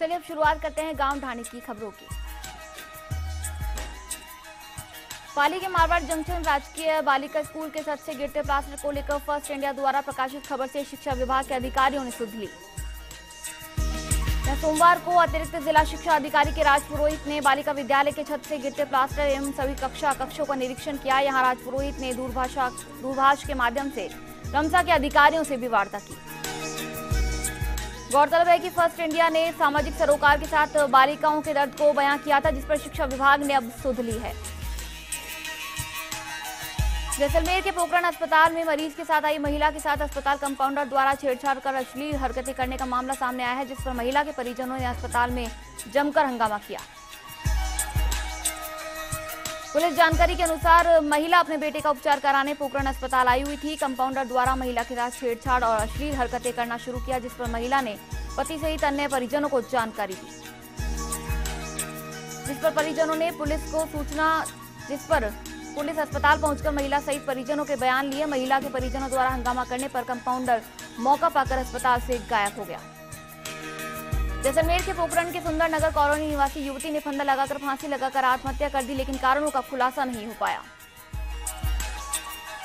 चलिए अब शुरुआत करते हैं गांव ढाणी की खबरों की। पाली के मारवाड़ जंक्शन राजकीय बालिका स्कूल के छत से गिरते प्लास्टर को लेकर फर्स्ट इंडिया द्वारा प्रकाशित खबर से शिक्षा विभाग के अधिकारियों ने सुध ली। सोमवार को अतिरिक्त जिला शिक्षा अधिकारी के राजपुरोहित ने बालिका विद्यालय के छत से गिरते प्लास्टर एवं सभी कक्षों का निरीक्षण किया। यहां राजपुरोहित ने दूरभाष के माध्यम से रमसा के अधिकारियों से भी वार्ता की। गौरतलब है कि फर्स्ट इंडिया ने सामाजिक सरोकार के साथ बालिकाओं के दर्द को बयां किया था, जिस पर शिक्षा विभाग ने अब सुध ली है। जैसलमेर के पोखरण अस्पताल में मरीज के साथ आई महिला के साथ अस्पताल कंपाउंडर द्वारा छेड़छाड़ कर अश्लील हरकतें करने का मामला सामने आया है, जिस पर महिला के परिजनों ने अस्पताल में जमकर हंगामा किया। पुलिस जानकारी के अनुसार महिला अपने बेटे का उपचार कराने पोखरण अस्पताल आई हुई थी। कंपाउंडर द्वारा महिला के साथ छेड़छाड़ और अश्लील हरकतें करना शुरू किया, जिस पर महिला ने पति सहित अन्य परिजनों को जानकारी दी, जिस पर पुलिस अस्पताल पहुंचकर महिला सहित परिजनों के बयान लिए। महिला के परिजनों द्वारा हंगामा करने पर कंपाउंडर मौका पाकर अस्पताल से गायब हो गया। जैसलमेर के पोखरण के सुंदर नगर कॉलोनी निवासी युवती ने फंदा लगाकर फांसी लगाकर आत्महत्या कर दी, लेकिन कारणों का खुलासा नहीं हो पाया।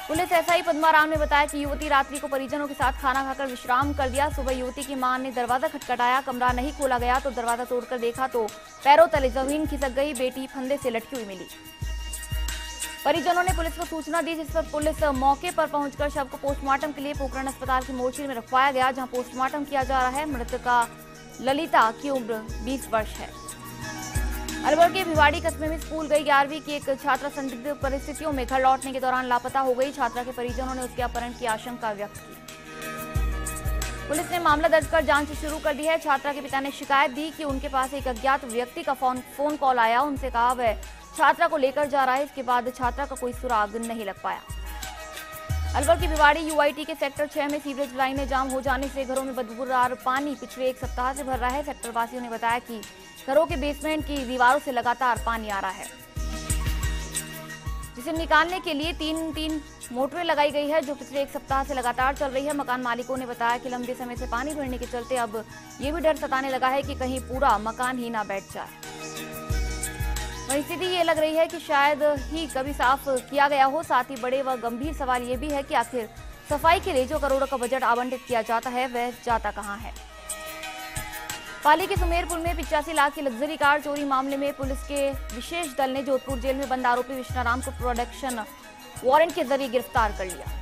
पुलिस एसआई पद्माराम ने बताया कि युवती रात्रि को परिजनों के साथ खाना खाकर विश्राम कर दिया। सुबह युवती की मां ने दरवाजा खटखटाया, कमरा नहीं खोला गया तो दरवाजा तोड़कर देखा तो पैरों तले जमीन खिसक गई। बेटी फंदे से लटकी हुई मिली। परिजनों ने पुलिस को सूचना दी, जिस पर पुलिस मौके पर पहुंचकर शव को पोस्टमार्टम के लिए पोखरण अस्पताल की मोर्चरी में रखवाया गया, जहां पोस्टमार्टम किया जा रहा है। मृतका ललिता की उम्र 20 वर्ष है। अलवर के भिवाड़ी कस्बे में स्कूल गई 11वीं की एक छात्रा संदिग्ध परिस्थितियों में घर लौटने के दौरान लापता हो गई। छात्रा के परिजनों ने उसके अपहरण की आशंका व्यक्त की। पुलिस ने मामला दर्ज कर जांच शुरू कर दी है। छात्रा के पिता ने शिकायत दी कि उनके पास एक अज्ञात व्यक्ति का फोन कॉल आया, उनसे कहा वह छात्रा को लेकर जा रहा है। इसके बाद छात्रा का कोई सुराग नहीं लग पाया। अलवर की भिवाड़ी यूआईटी के सेक्टर 6 में सीवरेज लाइनें जाम हो जाने से घरों में बदबूदार पानी पिछले एक सप्ताह से भर रहा है। सेक्टर वासियों ने बताया कि घरों के बेसमेंट की दीवारों से लगातार पानी आ रहा है, जिसे निकालने के लिए तीन मोटरें लगाई गई है, जो पिछले एक सप्ताह से लगातार चल रही है। मकान मालिकों ने बताया कि लंबे समय से पानी भरने के चलते अब ये भी डर सताने लगा है कि कहीं पूरा मकान ही ना बैठ जाए। वही स्थिति ये लग रही है कि शायद ही कभी साफ किया गया हो। साथ ही बड़े व गंभीर सवाल ये भी है कि आखिर सफाई के लिए जो करोड़ों का बजट आवंटित किया जाता है वह जाता कहां है। पाली के सुमेरपुर में 85 लाख की लग्जरी कार चोरी मामले में पुलिस के विशेष दल ने जोधपुर जेल में बंद आरोपी विष्णाराम को प्रोडक्शन वारंट के जरिए गिरफ्तार कर लिया।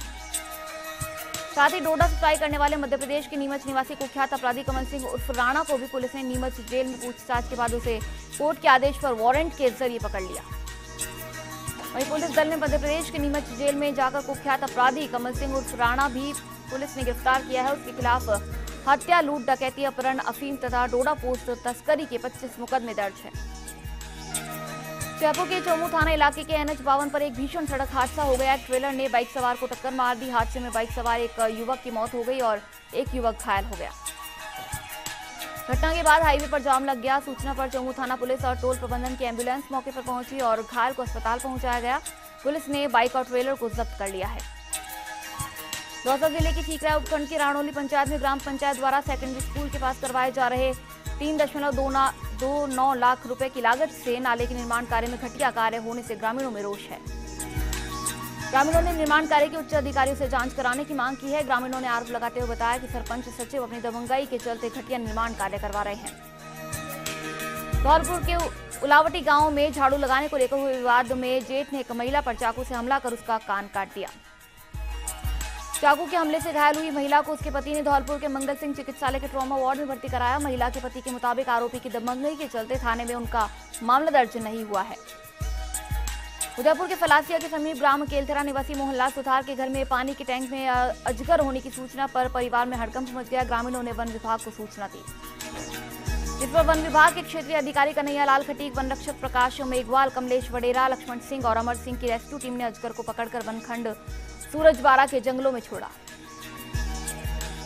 साथ ही डोडा सप्लाई करने वाले मध्य प्रदेश के नीमच निवासी कुख्यात अपराधी कमल सिंह उर्फ राणा को भी पुलिस ने नीमच जेल में पूछताछ के बाद उसे कोर्ट के आदेश पर वारंट के जरिए पकड़ लिया। वहीं पुलिस दल ने मध्य प्रदेश के नीमच जेल में जाकर कुख्यात अपराधी कमल सिंह उर्फ राणा भी पुलिस ने गिरफ्तार किया है। उसके खिलाफ हत्या, लूट, डकैती, अपहरण, अफीम तथा डोडा पोस्ट तस्करी के 25 मुकदमे दर्ज है। जयपुर के चोमू थाना इलाके के NH 52 पर एक भीषण सड़क हादसा हो गया। एक ट्रेलर ने बाइक सवार को टक्कर मार दी। हादसे में बाइक सवार एक युवक की मौत हो गई और एक युवक घायल हो गया। घटना के बाद हाईवे पर जाम लग गया। सूचना पर चोमू थाना पुलिस और टोल प्रबंधन की एम्बुलेंस मौके पर पहुंची और घायल को अस्पताल पहुंचाया गया। पुलिस ने बाइक और ट्रेलर को जब्त कर लिया है। दौसा जिले की ठीकरा उपखंड की राणोली पंचायत में ग्राम पंचायत द्वारा सेकेंडरी स्कूल के पास करवाए जा रहे 3.29 लाख रुपए की लागत से नाले के निर्माण कार्य में घटिया कार्य होने से ग्रामीणों में रोष है। ग्रामीणों ने निर्माण कार्य के उच्च अधिकारियों से जांच कराने की मांग की है। ग्रामीणों ने आरोप लगाते हुए बताया कि सरपंच सचिव अपनी दबंगाई के चलते घटिया निर्माण कार्य करवा रहे हैं। धौलपुर के उलावटी गांव में झाड़ू लगाने को लेकर हुए विवाद में जेठ ने एक महिला पर चाकू से हमला कर उसका कान काट दिया। चाकू के हमले से घायल हुई महिला को उसके पति ने धौलपुर के मंगल सिंह चिकित्सालय के ट्रॉमा वार्ड में भर्ती कराया। महिला के पति के मुताबिक आरोपी की दबंगई के चलते थाने में उनका मामला दर्ज नहीं हुआ है। उदयपुर के फलासिया के समीप ग्राम केलथरा निवासी मोहनलाल सुथार के घर में पानी के टैंक में अजगर होने की सूचना पर परिवार में हड़कंप मच गया। ग्रामीणों ने वन विभाग को सूचना दी, जिस पर वन विभाग के क्षेत्रीय अधिकारी कन्हैया लाल खटीक, वन रक्षक प्रकाश मेघवाल, कमलेश वडेरा, लक्ष्मण सिंह और अमर सिंह की रेस्क्यू टीम ने अजगर को पकड़कर वनखंड सूरजबारा के जंगलों में छोड़ा।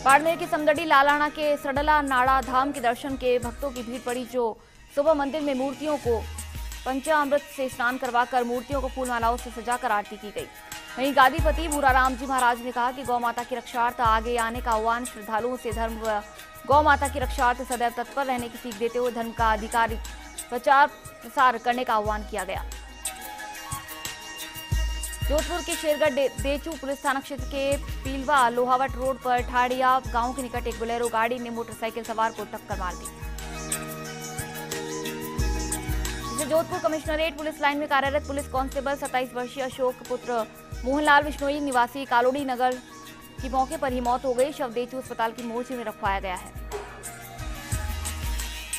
बाड़मेर की समदड़ी लालाना के सडला नाड़ा धाम के दर्शन के भक्तों की भीड़ पड़ी, जो सुबह मंदिर में मूर्तियों को पंचामृत से स्नान करवाकर मूर्तियों को फूलमालाओं से सजाकर आरती की गई। वहीं गादीपति भूराराम जी महाराज ने कहा कि गौ माता की रक्षार्थ आगे आने का आह्वान श्रद्धालुओं से धर्म व गौ माता की रक्षार्थ सदैव तत्पर रहने की सीख देते हुए धर्म का अधिकारी प्रचार प्रसार करने का आह्वान किया गया। जोधपुर के शेरगढ़ देचू पुलिस थाना क्षेत्र के पीलवा लोहावट रोड पर ठाड़िया गांव के निकट एक बोलेरो गाड़ी ने मोटरसाइकिल सवार को टक्कर मार दी, जिसे जोधपुर कमिश्नरेट पुलिस लाइन में कार्यरत पुलिस कांस्टेबल 27 वर्षीय अशोक पुत्र मोहनलाल बिश्नोई निवासी कालोनी नगर की मौके पर ही मौत हो गई। शव देचू अस्पताल की मोर्चे में रखवाया गया है।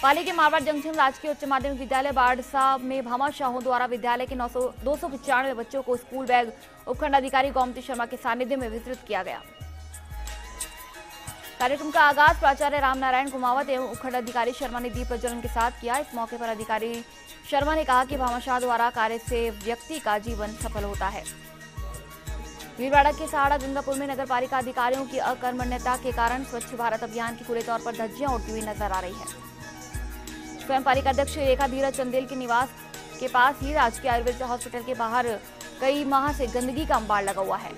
पाली के मारवाड़ जंक्शन राजकीय उच्च माध्यमिक विद्यालय बाड़सा में भामा शाहों द्वारा विद्यालय के 295 बच्चों को स्कूल बैग उपखंडाधिकारी गोमती शर्मा के सानिध्य में वितरित किया गया। कार्यक्रम का आगाज प्राचार्य रामनारायण कुमावत एवं उपखंडाधिकारी शर्मा ने दीप प्रज्वलन के साथ किया। इस मौके पर अधिकारी शर्मा ने कहा कि भामा शाह द्वारा कार्य से व्यक्ति का जीवन सफल होता है। भीलवाड़ा के सहाड़ा गंगापुर में नगर पालिका अधिकारियों की अकर्मण्यता के कारण स्वच्छ भारत अभियान की पूरे तौर पर धज्जियां उड़ती हुई नजर आ रही है। स्वयं पालिका अध्यक्ष रेखा धीरज चंदेल के निवास के पास ही राजकीय आयुर्वेद हॉस्पिटल के बाहर कई माह से गंदगी का अंबार लगा हुआ है,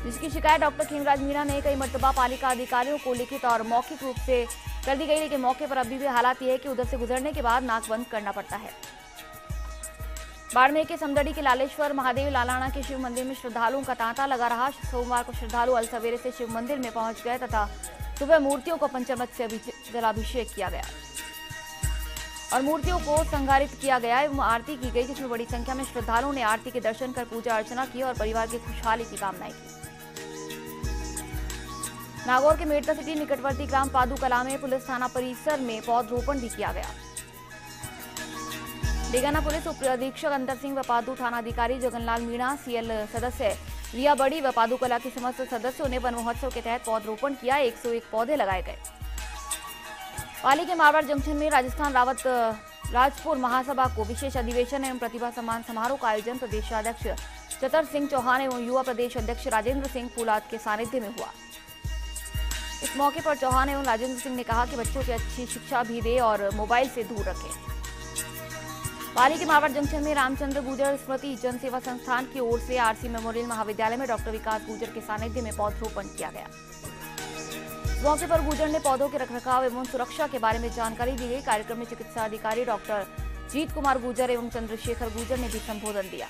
जिसकी शिकायत डॉक्टर खेमराज मीणा ने कई मर्तबा पालिका अधिकारियों को लिखित और मौखिक रूप से कर दी गई, लेकिन मौके पर अभी भी हालात यह है कि उधर से गुजरने के बाद नाक बंद करना पड़ता है। बाड़मेर के समदड़ी के लालेश्वर महादेव लालाना के शिव मंदिर में श्रद्धालुओं का तांता लगा रहा। सोमवार को श्रद्धालु अल सवेरे से शिव मंदिर में पहुंच गए तथा सुबह मूर्तियों को पंचामृत से जलाभिषेक किया गया और मूर्तियों को संगारित किया गया एवं आरती की गई, जिसमें बड़ी संख्या में श्रद्धालुओं ने आरती के दर्शन कर पूजा अर्चना की और परिवार की खुशहाली की कामनाएं की। नागौर के मेड़ता सिटी निकटवर्ती ग्राम पादू कला में पुलिस थाना परिसर में पौधरोपण भी किया गया। डेगाना पुलिस उप अधीक्षक अंतर सिंह व पादू थानाधिकारी जगनलाल मीणा, सीएल सदस्य रिया बड़ी व पादू कला के समस्त सदस्यों ने वन महोत्सव के तहत पौधरोपण किया। 101 पौधे लगाए गए। पाली के मारवाड़ जंक्शन में राजस्थान रावत राजपुर महासभा को विशेष अधिवेशन एवं प्रतिभा सम्मान समारोह का आयोजन प्रदेशाध्यक्ष चतर सिंह चौहान एवं युवा प्रदेश अध्यक्ष राजेंद्र सिंह फूलाद के सानिध्य में हुआ। इस मौके पर चौहान एवं राजेंद्र सिंह ने कहा कि बच्चों की अच्छी शिक्षा भी दे और मोबाइल से दूर रखें। पाली के मारवाड़ जंक्शन में रामचंद्र गुर्जर स्मृति जन सेवा संस्थान की ओर से आरसी मेमोरियल महाविद्यालय में डॉक्टर विकास गुर्जर के सानिध्य में पौधरोपण किया गया। इस मौके पर गुर्जर ने पौधों के रखरखाव एवं सुरक्षा के बारे में जानकारी दी गई। कार्यक्रम में चिकित्सा अधिकारी डॉक्टर जीत कुमार गुर्जर एवं चंद्रशेखर गुर्जर ने भी संबोधन दिया।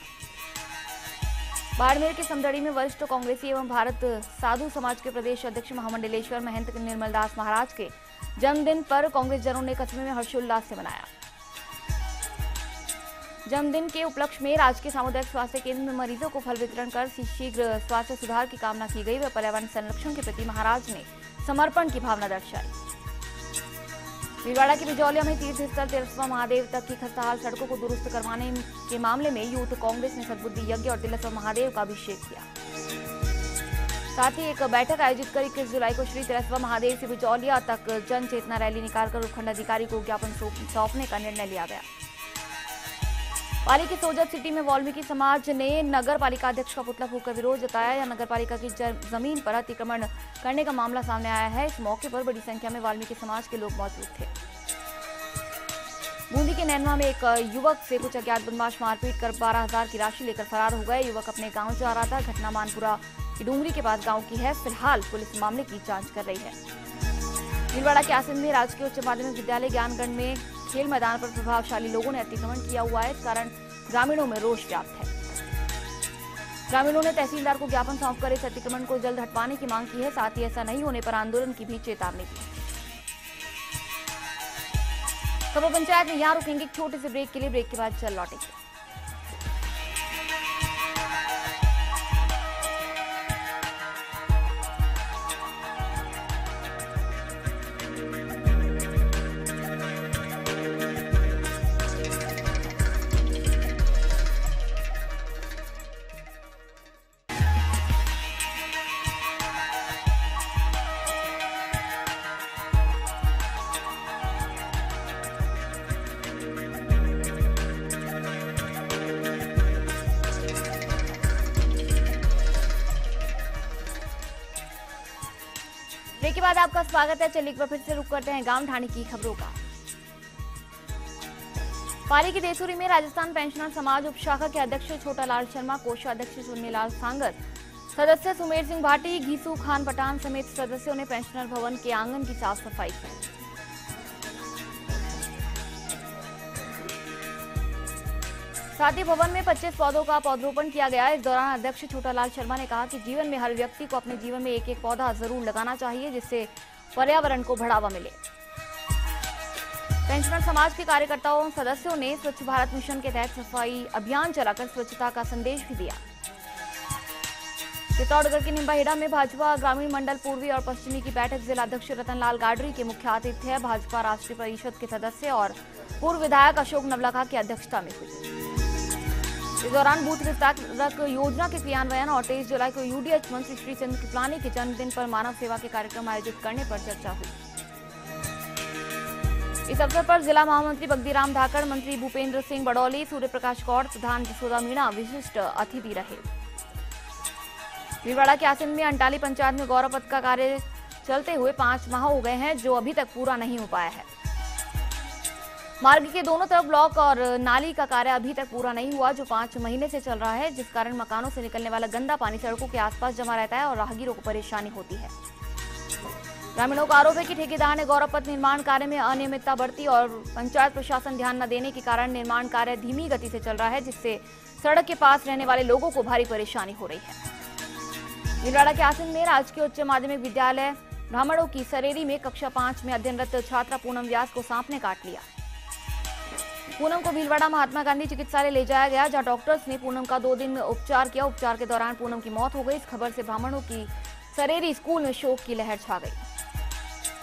बाड़मेर के समदड़ी में वरिष्ठ कांग्रेसी एवं भारत साधु समाज के प्रदेश अध्यक्ष महामंडलेश्वर महंत निर्मल दास महाराज के जन्मदिन पर कांग्रेस जनों ने कस्बे में हर्षोल्लास से मनाया। जन्मदिन के उपलक्ष्य में राजकीय सामुदायिक स्वास्थ्य केंद्र में मरीजों को फल वितरण कर शीघ्र स्वास्थ्य सुधार की कामना की गई व पर्यावरण संरक्षण के प्रति महाराज ने समर्पण की भावना दर्शाई। भीलवाड़ा के बिजौलिया में तीर्थ स्थल तिलस्वा महादेव तक की खस्ताहाल सड़कों को दुरुस्त करवाने के मामले में यूथ कांग्रेस ने सद्बुद्धि यज्ञ और तिलस्वा महादेव का अभिषेक किया। साथ ही एक बैठक आयोजित कर 21 जुलाई को श्री तिलस्वा महादेव से बिजौलिया तक जन चेतना रैली निकालकर उपखंड अधिकारी को ज्ञापन सौंपने का निर्णय लिया गया। पाली के सोजत सिटी में वाल्मीकि समाज ने नगर पालिका अध्यक्ष का पुतला फूंककर विरोध जताया। या नगर पालिका की जमीन पर अतिक्रमण करने का मामला सामने आया है। इस मौके पर बड़ी संख्या में वाल्मीकि समाज के लोग मौजूद थे। बूंदी के नैनवा में एक युवक से कुछ अज्ञात बदमाश मारपीट कर 12,000 की राशि लेकर फरार हो गए। युवक अपने गांव जा रहा था। घटना मानपुरा की डूंगरी के पास गांव की है। फिलहाल पुलिस मामले की जांच कर रही है। भीलवाड़ा के आसिंद में राजकीय उच्च माध्यमिक विद्यालय ज्ञानगढ़ में खेल मैदान पर प्रभावशाली लोगों ने अतिक्रमण किया हुआ है। इस कारण ग्रामीणों में रोष व्याप्त है। ग्रामीणों ने तहसीलदार को ज्ञापन सौंपकर इस अतिक्रमण को जल्द हटवाने की मांग की है। साथ ही ऐसा नहीं होने पर आंदोलन की भी चेतावनी दी। खबर पंचायत में यहां रुकेंगे एक छोटे से ब्रेक के लिए। ब्रेक के बाद चल लौटेंगे। ब्रेक के बाद आपका स्वागत है। चलिए एक बार फिर से रुक करते हैं गांव ढाणी की खबरों का। पाली की देसुरी में राजस्थान पेंशनर समाज उपशाखा के अध्यक्ष छोटालाल शर्मा, कोषाध्यक्ष चुन्नीलाल सांगर, सदस्य सुमेर सिंह भाटी, घीसू खान पठान समेत सदस्यों ने पेंशनर भवन के आंगन की साफ सफाई की। साथ ही भवन में 25 पौधों का पौधरोपण किया गया। इस दौरान अध्यक्ष छोटालाल शर्मा ने कहा कि जीवन में हर व्यक्ति को अपने जीवन में एक एक पौधा जरूर लगाना चाहिए, जिससे पर्यावरण को बढ़ावा मिले। पेंशनर समाज के कार्यकर्ताओं और सदस्यों ने स्वच्छ भारत मिशन के तहत सफाई अभियान चलाकर स्वच्छता का संदेश भी दिया। चित्तौड़गढ़ के निम्बाहेड़ा में भाजपा ग्रामीण मंडल पूर्वी और पश्चिमी की बैठक जिलाध्यक्ष रतनलाल गाडरी के मुख्य आतिथ्य भाजपा राष्ट्रीय परिषद के सदस्य और पूर्व विधायक अशोक नवलखा की अध्यक्षता में हुई। इस दौरान बूथ विस्तारक योजना के क्रियान्वयन और 23 जुलाई को यूडीएच मंत्री श्री चंद्र कृपलानी के जन्मदिन पर मानव सेवा के कार्यक्रम आयोजित करने पर चर्चा हुई। इस अवसर पर जिला महामंत्री बगदीराम धाकड़, मंत्री भूपेंद्र सिंह बड़ौली, सूर्य प्रकाश कौर, प्रधान जसोदा मीणा विशिष्ट अतिथि रहे। भीलवाड़ा के आसिन में अंटाली पंचायत में गौरव पथ का कार्य चलते हुए 5 माह हो गए हैं, जो अभी तक पूरा नहीं हो पाया है। मार्ग के दोनों तरफ ब्लॉक और नाली का कार्य अभी तक पूरा नहीं हुआ, जो 5 महीने से चल रहा है, जिस कारण मकानों से निकलने वाला गंदा पानी सड़कों के आसपास जमा रहता है और राहगीरों को परेशानी होती है। ग्रामीणों का आरोप है कि ठेकेदार ने गौरव पथ निर्माण कार्य में अनियमितता बरती और पंचायत प्रशासन ध्यान न देने के कारण निर्माण कार्य धीमी गति से चल रहा है, जिससे सड़क के पास रहने वाले लोगों को भारी परेशानी हो रही है। भीलवाड़ा के आसिन में राजकीय उच्च माध्यमिक विद्यालय ब्राह्मणों की सरेरी में कक्षा 5 में अध्ययनरत छात्रा पूनम व्यास को सांप ने काट लिया। पूनम को भीलवाड़ा महात्मा गांधी चिकित्सालय ले जाया गया, जहां डॉक्टर्स ने पूनम का 2 दिन उपचार किया। उपचार के दौरान पूनम की मौत हो गई। इस खबर से ब्राह्मणों की सरेरी स्कूल में शोक की लहर छा गई।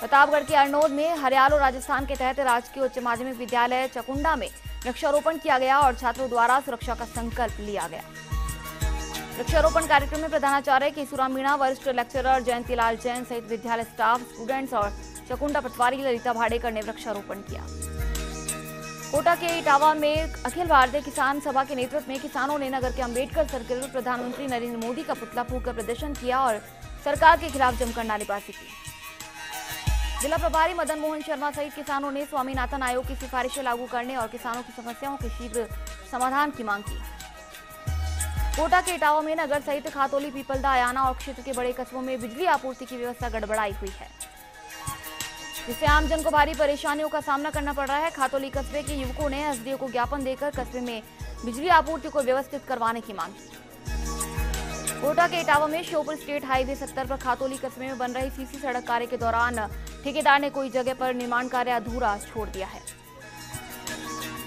प्रतापगढ़ के अरनोद में हरियाणा राजस्थान के तहत राजकीय उच्च माध्यमिक विद्यालय चकुंडा में वृक्षारोपण किया गया और छात्रों द्वारा सुरक्षा का संकल्प लिया गया। वृक्षारोपण कार्यक्रम में प्रधानाचार्य केशुराम मीणा, वरिष्ठ लेक्चरर जयंतीलाल जैन सहित विद्यालय स्टाफ, स्टूडेंट्स और चकुंडा पटवारी ललिता भाडेकर ने वृक्षारोपण किया। कोटा के इटावा में अखिल भारतीय किसान सभा के नेतृत्व में किसानों ने नगर के अंबेडकर सर्किल में प्रधानमंत्री नरेंद्र मोदी का पुतला फूंककर प्रदर्शन किया और सरकार के खिलाफ जमकर नारेबाजी की। जिला प्रभारी मदन मोहन शर्मा सहित किसानों ने स्वामीनाथन आयोग की सिफारिशें लागू करने और किसानों की समस्याओं के शीघ्र समाधान की मांग की। कोटा के इटावा में नगर सहित खातौली, पीपलदा, अयाना और क्षेत्र के बड़े कस्बों में बिजली आपूर्ति की व्यवस्था गड़बड़ाई हुई है, जिससे आमजन को भारी परेशानियों का सामना करना पड़ रहा है। खातौली कस्बे के युवकों ने एसडीओ को ज्ञापन देकर कस्बे में बिजली आपूर्ति को व्यवस्थित करवाने की मांग की। कोटा के इटावा में श्योपुर स्टेट हाईवे 70 पर खातौली कस्बे में बन रही सीसी सड़क कार्य के दौरान ठेकेदार ने कोई जगह पर निर्माण कार्य अधूरा छोड़ दिया है।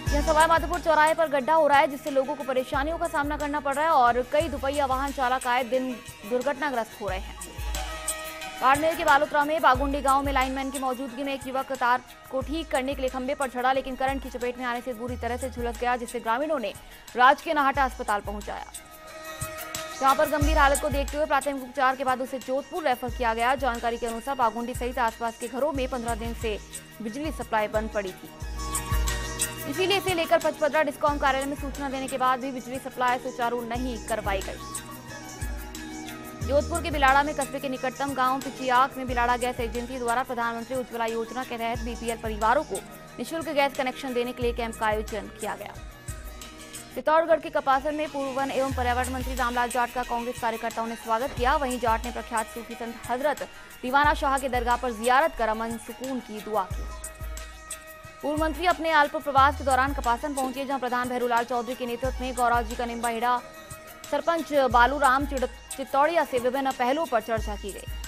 यह सवाई माधोपुर चौराहे पर गड्ढा हो रहा है, जिससे लोगों को परेशानियों का सामना करना पड़ रहा है और कई दुपहिया वाहन चालक आए दिन दुर्घटनाग्रस्त हो रहे हैं। बाड़मेर के बालोतरा में बागुंडी गांव में लाइनमैन की मौजूदगी में एक युवक तार को ठीक करने के लिए खंभे पर चढ़ा, लेकिन करंट की चपेट में आने से बुरी तरह से झुलस गया, जिससे ग्रामीणों ने राजकीय नाहटा अस्पताल पहुंचाया। जहां पर गंभीर हालत को देखते हुए प्राथमिक उपचार के बाद उसे जोधपुर रेफर किया गया। जानकारी के अनुसार बागुंडी सहित आसपास के घरों में 15 दिन से बिजली सप्लाई बंद पड़ी थी, इसीलिए इसे लेकर पचपदरा डिस्कॉम कार्यालय में सूचना देने के बाद भी बिजली सप्लाई सुचारू नहीं करवाई गई। जोधपुर के बिलाड़ा में कस्बे के निकटतम गांव पिचियाक में बिलाड़ा गैस एजेंसी द्वारा प्रधानमंत्री उज्ज्वला योजना के तहत बीपीएल परिवारों को निःशुल्क गैस कनेक्शन देने के लिए कैंप का आयोजन किया गया। चित्तौड़गढ़ के कपासन में पूर्व वन एवं पर्यावरण मंत्री रामलाल जाट का कांग्रेस कार्यकर्ताओं ने स्वागत किया। वहीं जाट ने प्रख्यात सूफी संत हजरत दीवाना शाह के दरगाह पर जियारत कर अमन सुकून की दुआ की। पूर्व मंत्री अपने अल्प प्रवास के दौरान कपासन पहुंचे, जहां प्रधान भैरूलाल चौधरी के नेतृत्व में गौराव जी का निम्बाहेड़ा सरपंच बालूराम चित्तौड़िया से विभिन्न पहलुओं पर चर्चा की गई।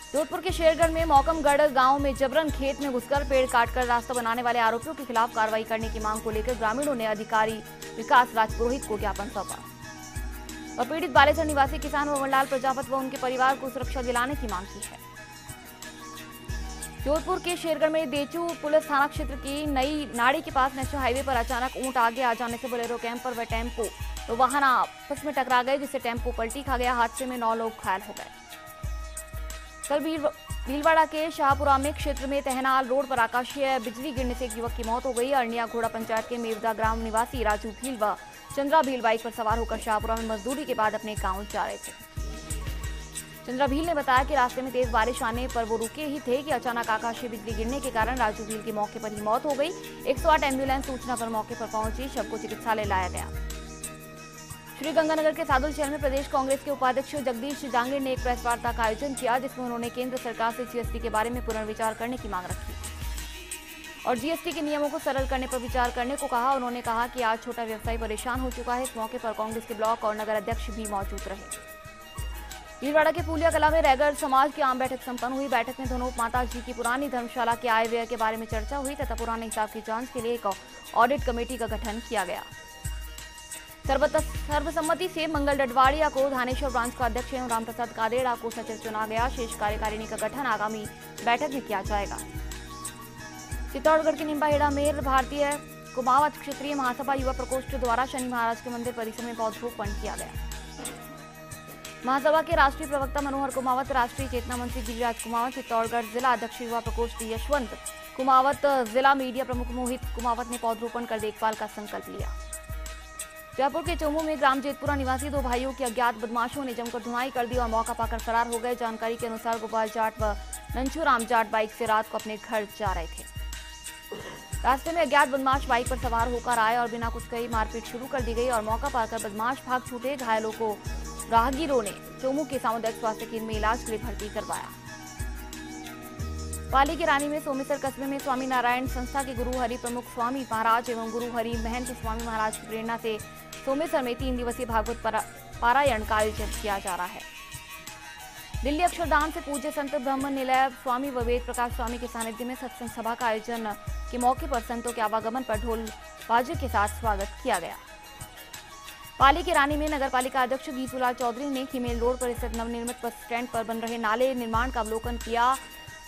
जोधपुर के शेरगढ़ में मौकमगढ़ गांव में जबरन खेत में घुसकर पेड़ काटकर रास्ता बनाने वाले आरोपियों के खिलाफ कार्रवाई करने की मांग को लेकर ग्रामीणों ने अधिकारी विकास राजपुरोहित को ज्ञापन सौंपा और पीड़ित बालेसर निवासी किसान भवनलाल प्रजापत व उनके परिवार को सुरक्षा दिलाने की मांग की है। जोधपुर के शेरगढ़ में देचू पुलिस थाना क्षेत्र की नई नाड़ी के पास नेशनल हाईवे पर अचानक ऊंट आगे आ जाने से बोलेरो कैंपर व टेम्पो तो वाहन आपस में टकरा गए, जिससे टेम्पो पलटी खा गया। हादसे में 9 लोग घायल हो गए। कल भीलवाड़ा के शाहपुरा में क्षेत्र में तहनाल रोड पर आकाशीय बिजली गिरने से एक युवक की मौत हो गई। अरनिया घोड़ा पंचायत के मेवदा ग्राम निवासी राजू भील व चंद्रा भील बाइक पर सवार होकर शाहपुरा में मजदूरी के बाद अपने गांव जा रहे थे। चंद्रा भील ने बताया कि रास्ते में तेज बारिश आने पर वो रुके ही थे कि अचानक आकाशीय बिजली गिरने के कारण राजू भील की मौके पर ही मौत हो गई। 108 एम्बुलेंस सूचना पर मौके पर पहुंची, शव को चिकित्सालय लाया गया। श्रीगंगानगर के सादुल शहर में प्रदेश कांग्रेस के उपाध्यक्ष जगदीश जांगिड़ ने एक प्रेस वार्ता का आयोजन किया, जिसमें उन्होंने केंद्र सरकार से जीएसटी के बारे में पुनर्विचार करने की मांग रखी और जीएसटी के नियमों को सरल करने पर विचार करने को कहा। उन्होंने कहा कि आज छोटा व्यवसायी परेशान हो चुका है। इस मौके पर कांग्रेस के ब्लॉक और नगर अध्यक्ष भी मौजूद रहे। भीलवाड़ा के फूलिया कला में रैगर समाज की आम बैठक संपन्न हुई। बैठक में दोनों माता जी की पुरानी धर्मशाला के आय व्यय के बारे में चर्चा हुई तथा पुराने हिसाब की जांच के लिए एक ऑडिट कमेटी का गठन किया गया। सर्वसम्मति से मंगल डडवाड़िया को धानेश्वर ब्रांच का अध्यक्ष एवं रामप्रसाद कादेड़ा को सचिव चुना गया। शेष कार्यकारिणी का गठन आगामी बैठक में किया जाएगा। चित्तौड़गढ़ के निम्बाहेड़ा में भारतीय कुमावत क्षेत्रीय महासभा युवा प्रकोष्ठ द्वारा शनि महाराज के मंदिर परिसर में पौधरोपण किया गया। महासभा के राष्ट्रीय प्रवक्ता मनोहर कुमावत, राष्ट्रीय चेतना मंत्री गिरिराज कुमावत, चित्तौड़गढ़ जिला अध्यक्ष युवा प्रकोष्ठ यशवंत कुमावत, जिला मीडिया प्रमुख मोहित कुमावत ने पौधरोपण कर देखभाल का संकल्प लिया। जयपुर के चोमू में ग्राम जेतपुरा निवासी दो भाइयों की अज्ञात बदमाशों ने जमकर धुनाई कर दी और मौका पाकर फरार हो गए। जानकारी के अनुसार गोपाल जाट व नंचूराम जाट बाइक से रात को अपने घर जा रहे थे। रास्ते में अज्ञात बदमाश बाइक पर सवार होकर आए और बिना कुछ कही मारपीट शुरू कर दी गई और मौका पाकर बदमाश भाग छूटे। घायलों को राहगीरों ने चोमू के सामुदायिक स्वास्थ्य केंद्र में इलाज के लिए भर्ती करवाया। पाली के रानी में सोमेसर कस्बे में स्वामी नारायण संस्था के गुरु हरि प्रमुख स्वामी महाराज एवं गुरु हरि महंत स्वामी महाराज की प्रेरणा से सोमेसर में 3 दिवसीय भागवत पारायण का आयोजन किया जा रहा है। दिल्ली अक्षरधाम से पूज्य संत ब्रह्म निलय स्वामी व वेद प्रकाश स्वामी के सानिध्य में सत्संग सभा का आयोजन के मौके पर संतों के आवागमन पर ढोल बाजे के साथ स्वागत किया गया। पाली के रानी में नगर पालिका अध्यक्ष गीसूलाल चौधरी ने खिमेल रोड पर स्थित नवनिर्मित बस स्टैंड पर बन रहे नाले निर्माण का अवलोकन किया।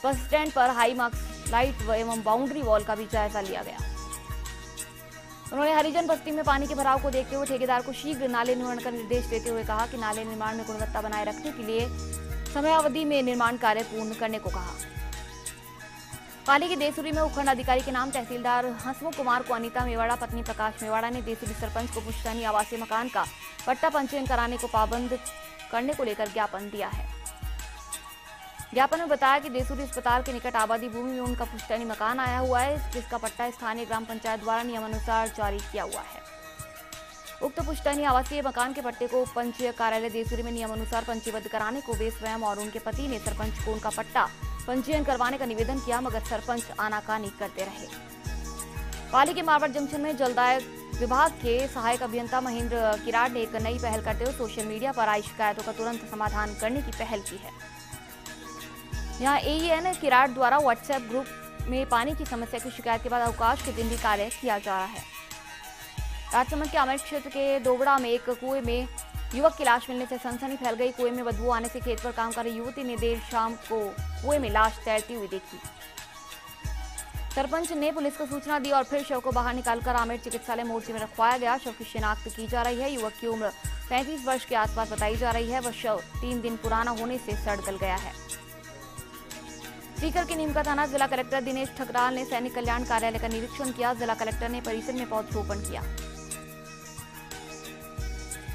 बस स्टैंड पर हाई मार्क्स लाइट एवं बाउंड्री वॉल का भी जायजा लिया गया। उन्होंने हरिजन बस्ती में पानी के भराव को देखते हुए ठेकेदार को शीघ्र नाले निर्माण का निर्देश देते हुए कहा कि नाले निर्माण में गुणवत्ता बनाए रखने के लिए समयावधि में निर्माण कार्य पूर्ण करने को कहा। पाली के देसुरी में उपखंड अधिकारी के नाम तहसीलदार हंसमुख कुमार को अनीता मेवाड़ा पत्नी प्रकाश मेवाड़ा ने देसुरी सरपंच को पुश्तैनी आवासीय मकान का पट्टा पंजीयन कराने को पाबंद करने को लेकर ज्ञापन दिया है। ज्ञापन में बताया कि देसुरी अस्पताल के निकट आबादी भूमि में उनका पुश्तैनी मकान आया हुआ है, जिसका पट्टा स्थानीय ग्राम पंचायत द्वारा नियमानुसार जारी किया हुआ है। उक्त पुश्तैनी आवासीय मकान के पट्टे को पंजीय कार्यालय देसुरी में नियमानुसार पंजीबद्ध कराने को वे स्वयं और उनके पति ने सरपंच को उनका पट्टा पंजीयन करवाने का निवेदन किया, मगर सरपंच आनाकानी करते रहे। पाली के मारवाड़ जंक्शन में जलदाय विभाग के सहायक अभियंता महेंद्र किराड़ ने एक नई पहल करते हुए सोशल मीडिया पर आई शिकायतों का तुरंत समाधान करने की पहल की है। यहाँ एईएन किराड़ द्वारा व्हाट्सएप ग्रुप में पानी की समस्या की शिकायत के बाद अवकाश के दिन भी कार्य किया जा रहा है। राजसमंद के आमेर क्षेत्र के दोबड़ा में एक कुएं में युवक की लाश मिलने से सनसनी फैल गई। कुएं में बदबू आने से खेत पर काम कर रही युवती ने देर शाम को कुएं में लाश तैरती हुई देखी। सरपंच ने पुलिस को सूचना दी और फिर शव को बाहर निकालकर आमेर चिकित्सालय मोर्चे में रखवाया गया। शव की शिनाख्त की जा रही है। युवक की उम्र 35 वर्ष के आसपास बताई जा रही है। वह शव 3 दिन पुराना होने से सड़ गल गया है। सीकर के नीमका थाना जिला कलेक्टर दिनेश ठकराल ने सैनिक कल्याण कार्यालय का निरीक्षण किया। जिला कलेक्टर ने परिसर में पौधरोपण किया।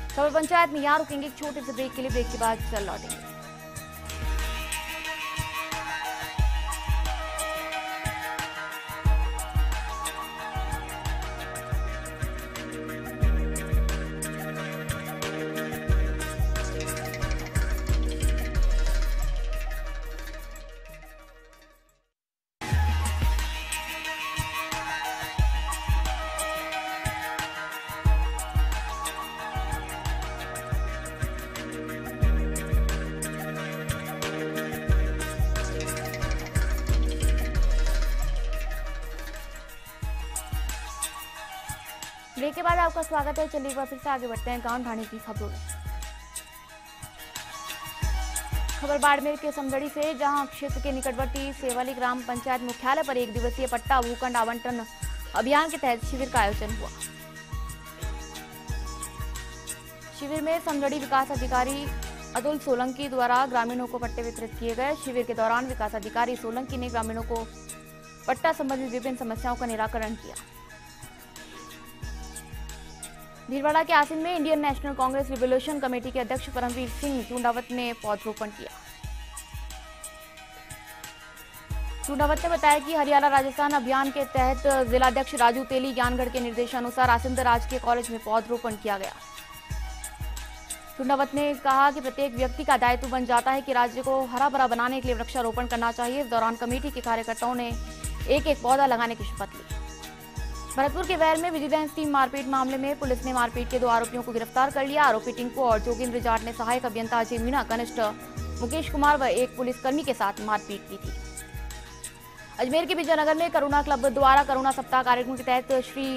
खबर पंचायत में यहाँ रुकेंगे एक छोटे से ब्रेक के लिए। ब्रेक के बाद चल लौटेंगे। ब्रेक के बाद आपका स्वागत है। चलिए एक बार फिर से आगे बढ़ते हैं गांव ढाणी की खबरों में। खबर बाड़मेर के समदड़ी से, जहां क्षेत्र के निकटवर्ती सेवाली ग्राम पंचायत मुख्यालय पर 1 दिवसीय पट्टा भूखंड आवंटन अभियान के तहत शिविर का आयोजन हुआ। शिविर में समदड़ी विकास अधिकारी अतुल सोलंकी द्वारा ग्रामीणों को पट्टे वितरित किए गए। शिविर के दौरान विकास अधिकारी सोलंकी ने ग्रामीणों को पट्टा संबंधित विभिन्न समस्याओं का निराकरण किया। भीलवाड़ा के आसिन में Indian national Congress revolution committee के अध्यक्ष परमवीर सिंह चूंडावत ने पौधरोपण किया। चूंडावत ने बताया कि हरियाणा राजस्थान अभियान के तहत जिलाध्यक्ष राजू तेली ज्ञानगढ़ के निर्देशानुसार आसिंद राजकीय कॉलेज में पौधरोपण किया गया। चूंडावत ने कहा कि प्रत्येक व्यक्ति का दायित्व बन जाता है कि राज्य को हरा भरा बनाने के लिए वृक्षारोपण करना चाहिए। इस दौरान कमेटी के कार्यकर्ताओं ने एक एक पौधा लगाने की शपथ ली। भरतपुर के वैर में विजिलेंस टीम मारपीट मामले में पुलिस ने मारपीट के 2 आरोपियों को गिरफ्तार कर लिया। आरोपी टिंकू और जोगिंद्र जाट ने सहायक अभियंता अजय मीणा, कनिष्ठ मुकेश कुमार व एक पुलिसकर्मी के साथ मारपीट की थी। अजमेर के विजयनगर में करुणा क्लब द्वारा करुणा सप्ताह कार्यक्रम के तहत श्री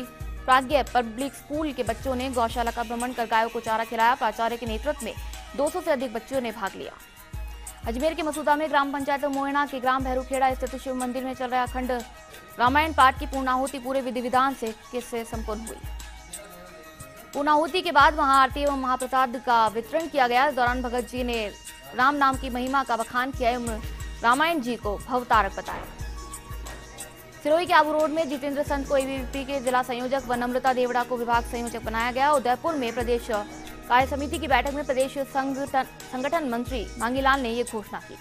प्राज्ञ पब्लिक स्कूल के बच्चों ने गौशाला का भ्रमण कर गायों को चारा खिलाया। प्राचार्य के नेतृत्व में 200 से अधिक बच्चों ने भाग लिया। अजमेर के मसूदा में ग्राम पंचायत मोयना के ग्राम भैरूखेड़ा स्थित शिव मंदिर में चल रहा अखंड रामायण पाठ की पूर्णाहुति पूरे विधि विधान से संपन्न हुई। पूर्णाहुति के बाद वहां आरती एवं महाप्रसाद का वितरण किया गया। इस दौरान भगत जी ने राम नाम की महिमा का बखान किया एवं रामायण जी को भवतारक बताया। सिरोही के आबू रोड में जितेंद्र संत को एबीवीपी के जिला संयोजक व नम्रता देवड़ा को विभाग संयोजक बनाया गया। उदयपुर में प्रदेश कार्य समिति की बैठक में प्रदेश संगठन मंत्री मांगीलाल ने ये घोषणा की।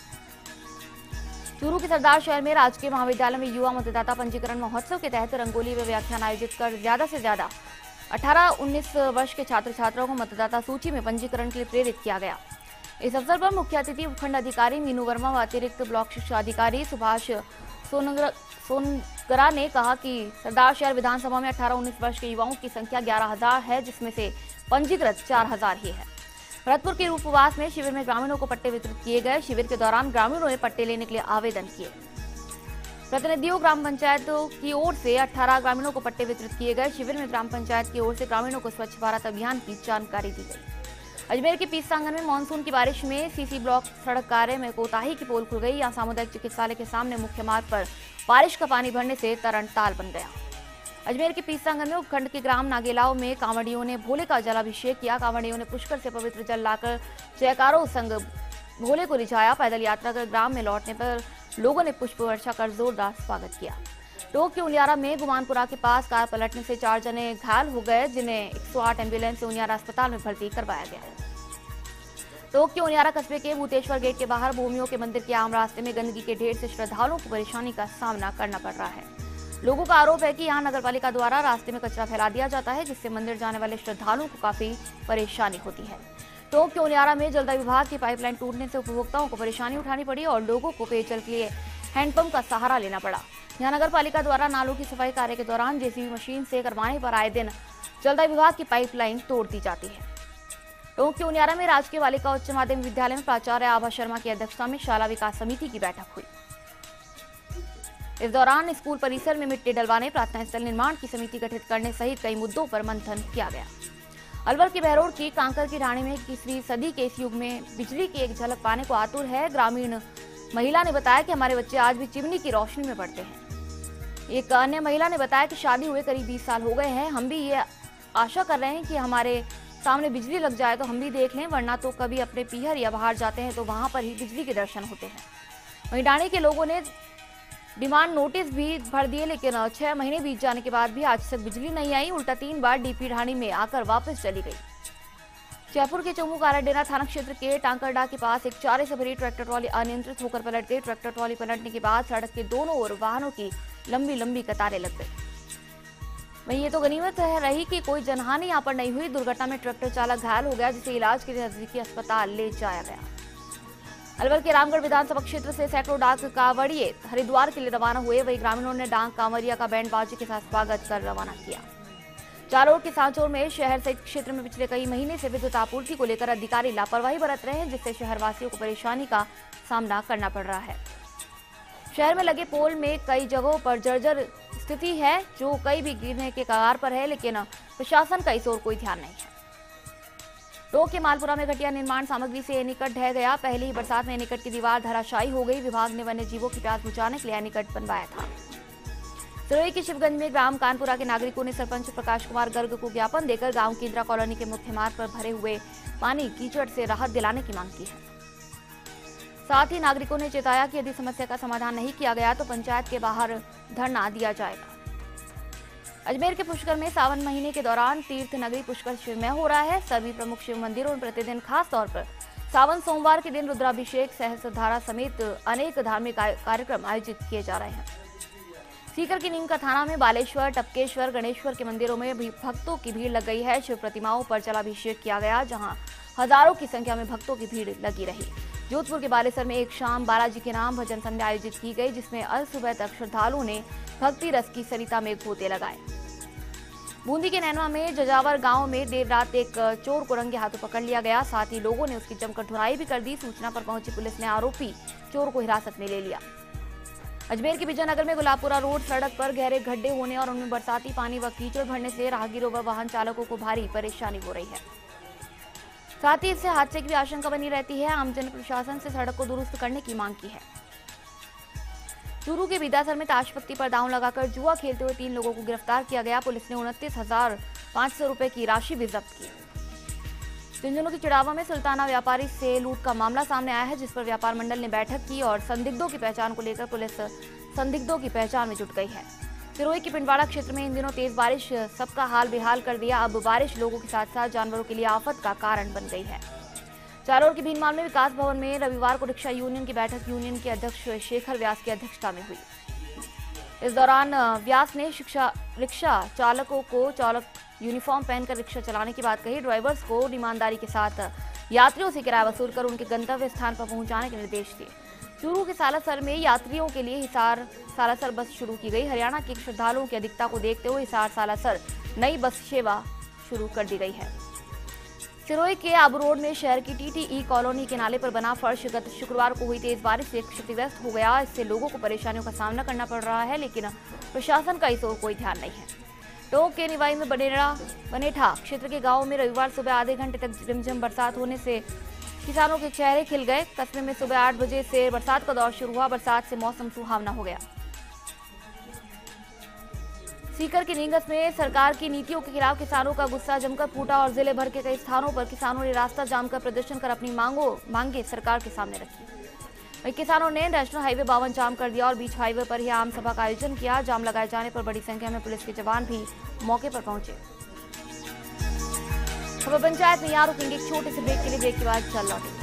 चूरू के सरदार शहर में राजकीय महाविद्यालय में युवा मतदाता पंजीकरण महोत्सव के तहत रंगोली व व्याख्यान आयोजित कर ज्यादा से ज्यादा 18-19 वर्ष के छात्र छात्राओं को मतदाता सूची में पंजीकरण के लिए प्रेरित किया गया। इस अवसर पर मुख्य अतिथि उपखंड अधिकारी मीनू वर्मा व अतिरिक्त ब्लॉक शिक्षा अधिकारी सुभाष सोनगरा ने कहा कि सरदार शहर विधानसभा में 18-19 वर्ष के युवाओं की संख्या 11,000 है, जिसमें से पंजीकृत 4,000 ही है। भरतपुर के रूपवास में शिविर में ग्रामीणों को पट्टे वितरित किए गए। शिविर के दौरान ग्रामीणों ने पट्टे लेने के लिए आवेदन किए। प्रतिनिधियों ग्राम पंचायत की ओर से 18 ग्रामीणों को पट्टे वितरित किए गए। शिविर में ग्राम पंचायत की ओर से ग्रामीणों को स्वच्छ भारत अभियान की जानकारी दी गई। अजमेर के पीस सांगन में मानसून की बारिश में सीसी ब्लॉक सड़क कार्य में कोताही की पोल खुल गई। यहाँ सामुदायिक चिकित्सालय के सामने मुख्य मार्ग पर बारिश का पानी भरने से तरणताल बन गया। अजमेर के पीस सांगन में उपखंड के ग्राम नागेलाव में कांवड़ियों ने भोले का जलाभिषेक किया। कांवड़ियों ने पुष्कर से पवित्र जल लाकर जयकारों संग भोले को रिझाया। पैदल यात्रा कर ग्राम में लौटने पर लोगों ने पुष्प वर्षा कर जोरदार स्वागत किया। टोंक के उनियारा में गुमानपुरा के पास कार पलटने से 4 जने घायल हो गए, जिन्हें 108 एम्बुलेंस से उनियारा अस्पताल में भर्ती करवाया गया है। टोंक के उनियारा कस्बे के भूतेश्वर गेट के बाहर भूमियों के मंदिर के आम रास्ते में गंदगी के ढेर से श्रद्धालुओं को परेशानी का सामना करना पड़ रहा है। लोगों का आरोप है कि यहाँ नगरपालिका द्वारा रास्ते में कचरा फैला दिया जाता है, जिससे मंदिर जाने वाले श्रद्धालुओं को काफी परेशानी होती है। टोंक के उनियारा में जलदाय विभाग की पाइपलाइन टूटने से उपभोक्ताओं को परेशानी उठानी पड़ी और लोगों को पेयजल के लिए हैंडपंप का सहारा लेना पड़ा। यहाँ नगरपालिका द्वारा नालों की सफाई कार्य के दौरान जेसीबी मशीन से करवाने पर आए दिन जलदाय विभाग की पाइपलाइन तोड़ दी जाती है। टोंक के उनियारा में राजकीय बालिका उच्च माध्यमिक विद्यालय में प्राचार्य आभा शर्मा की अध्यक्षता में शाला विकास समिति की बैठक हुई। इस दौरान स्कूल परिसर में मिट्टी डलवाने, प्रार्थना स्थल निर्माण की समिति गठित करने सहित कई मुद्दों पर मंथन किया गया। अलवर के बहरोड की कांकर की ढाणी में 21वीं सदी के इस युग में बिजली की एक झलक पाने को आतुर है। ग्रामीण महिला ने बताया कि हमारे बच्चे आज भी चिमनी की रोशनी में पढ़ते हैं। एक अन्य महिला ने बताया कि शादी हुए करीब 20 साल हो गए हैं। हम भी ये आशा कर रहे हैं कि हमारे सामने बिजली लग जाए तो हम भी देख लें, वरना तो कभी अपने पीहर या बाहर जाते हैं तो वहां पर ही बिजली के दर्शन होते हैं। वहीं डाणी के लोगों ने डिमांड नोटिस भी भर दिए, लेकिन 6 महीने बीत जाने के बाद भी आज तक बिजली नहीं आई। उल्टा 3 बार डीपी ढाणी में आकर वापस चली गई। जयपुर के चमू काराडेरा थाना क्षेत्र के टांकरडा के पास एक चारे से भरी ट्रैक्टर ट्रॉली अनियंत्रित होकर पलट गई। ट्रैक्टर ट्रॉली पलटने के बाद सड़क के दोनों ओर वाहनों की लंबी लंबी कतारें लग गई। वहीं ये तो गनीमत रही कि कोई जनहानि यहाँ पर नहीं हुई। दुर्घटना में ट्रैक्टर चालक घायल हो गया, जिसे इलाज के लिए नजदीकी अस्पताल ले जाया गया। अलवर के रामगढ़ विधानसभा क्षेत्र से सैकड़ों डाक कांवड़िए हरिद्वार के लिए रवाना हुए। वहीं ग्रामीणों ने डाक कांवरिया का बैंड बाजी के साथ स्वागत कर रवाना किया। चारों के सांचौर में शहर सहित क्षेत्र में पिछले कई महीने से विद्युत आपूर्ति को लेकर अधिकारी लापरवाही बरत रहे हैं, जिससे शहरवासियों को परेशानी का सामना करना पड़ रहा है। शहर में लगे पोल में कई जगहों पर जर्जर स्थिति है, जो कई भी गिरने के कगार पर है, लेकिन प्रशासन का इस ओर कोई ध्यान नहीं है। टोंक के मालपुरा में घटिया निर्माण सामग्री से एनीकट ढह गया। पहली ही बरसात में एनीकट की दीवार धराशायी हो गई। विभाग ने वन्य जीवों की प्यास बुझाने के लिए एनीकट बनवाया था। सिरोही के शिवगंज में ग्राम कानपुरा के नागरिकों ने सरपंच प्रकाश कुमार गर्ग को ज्ञापन देकर गांव की इंदिरा कॉलोनी के मुख्य मार्ग पर भरे हुए पानी कीचड़ से राहत दिलाने की मांग की है। साथ ही नागरिकों ने चेताया कि यदि समस्या का समाधान नहीं किया गया तो पंचायत के बाहर धरना दिया जाएगा। अजमेर के पुष्कर में सावन महीने के दौरान तीर्थ नगरी पुष्कर शिवमय हो रहा है। सभी प्रमुख शिव मंदिरों में प्रतिदिन खास तौर पर सावन सोमवार के दिन रुद्राभिषेक, सहस्त्रधारा समेत अनेक धार्मिक कार्यक्रम आयोजित किए जा रहे हैं। सीकर की नीम का थाना में बालेश्वर, टपकेश्वर, गणेश्वर के मंदिरों में भी भक्तों की भीड़ लग गई है। शिव प्रतिमाओं पर जलाभिषेक किया गया, जहां हजारों की संख्या में भक्तों की भीड़ लगी रही। जोधपुर के बालेसर में एक शाम बालाजी के नाम भजन संध्या आयोजित की गई, जिसमें अल सुबह तक श्रद्धालुओं ने भक्ति रस की सरिता में गोते लगाए। बूंदी के नैनवा में जजावर गांव में देर रात एक चोर को रंगे हाथों पकड़ लिया गया। साथ ही लोगों ने उसकी जमकर धुनाई भी कर दी। सूचना पर पहुंची पुलिस ने आरोपी चोर को हिरासत में ले लिया। अजमेर के विजयनगर में गुलाबपुरा रोड सड़क पर गहरे गड्ढे होने और उनमें बरसाती पानी व कीचड़ भरने से राहगीरों व वाहन चालकों को भारी परेशानी हो रही है। साथ ही इससे हादसे की भी आशंका बनी रहती है। आमजन प्रशासन से सड़क को दुरुस्त करने की मांग की है। चूरू के बीदासर में ताशपत्ती पर दांव लगाकर जुआ खेलते हुए 3 लोगों को गिरफ्तार किया गया। पुलिस ने 29,500 रुपए की राशि भी जब्त की। झुंझुनू की चिड़ावा में सुल्ताना व्यापारी से लूट का मामला सामने आया है, जिस पर व्यापार मंडल ने बैठक की और संदिग्धों की पहचान को लेकर पुलिस संदिग्धों की पहचान में जुट गई है। सिरोही की पिंडवाड़ा क्षेत्र में इन दिनों तेज बारिश सबका हाल बेहाल कर दिया। अब बारिश लोगों के साथ साथ जानवरों के लिए आफत का कारण बन गई है। जालोर के भीनमाल में विकास भवन में रविवार को रिक्शा यूनियन की बैठक यूनियन के अध्यक्ष शेखर व्यास की अध्यक्षता में हुई। इस दौरान व्यास ने रिक्शा चालकों को चालक यूनिफॉर्म पहनकर रिक्शा चलाने की बात कही। ड्राइवर्स को ईमानदारी के साथ यात्रियों से किराया वसूल कर उनके गंतव्य स्थान पर पहुंचाने के निर्देश दिए। चूरू के सालासर में यात्रियों के लिए हिसार सालासर बस शुरू की गई। हरियाणा के श्रद्धालुओं की अधिकता को देखते हुए हिसार सालासर नई बस सेवा शुरू कर दी गई है। सिरोही के आबू रोड में शहर की टीटीई कॉलोनी के नाले पर बना फर्श गत शुक्रवार को हुई तेज बारिश से क्षतिग्रस्त हो गया। इससे लोगों को परेशानियों का सामना करना पड़ रहा है, लेकिन प्रशासन का इस ओर कोई ध्यान नहीं है। टोंक के निवाई में बनेठा क्षेत्र के गांवों में रविवार सुबह आधे घंटे तक रिमझिम बरसात होने से किसानों के चेहरे खिल गए। कस्बे में सुबह 8 बजे से बरसात का दौर शुरू हुआ। बरसात से मौसम सुहावना हो गया। सीकर के नींगस में सरकार की नीतियों के खिलाफ किसानों का गुस्सा जमकर फूटा और जिले भर के कई स्थानों पर किसानों ने रास्ता जाम कर प्रदर्शन कर अपनी मांगे सरकार के सामने रखी। वहीं किसानों ने नेशनल हाईवे 52 जाम कर दिया और बीच हाईवे पर ही आम सभा का आयोजन किया। जाम लगाए जाने पर बड़ी संख्या में पुलिस के जवान भी मौके पर पहुंचे। खबर पंचायत में यहाँ रुकेंगे एक छोटे से ब्रेक के लिए। ब्रेक के बाद चल लौटेंगे।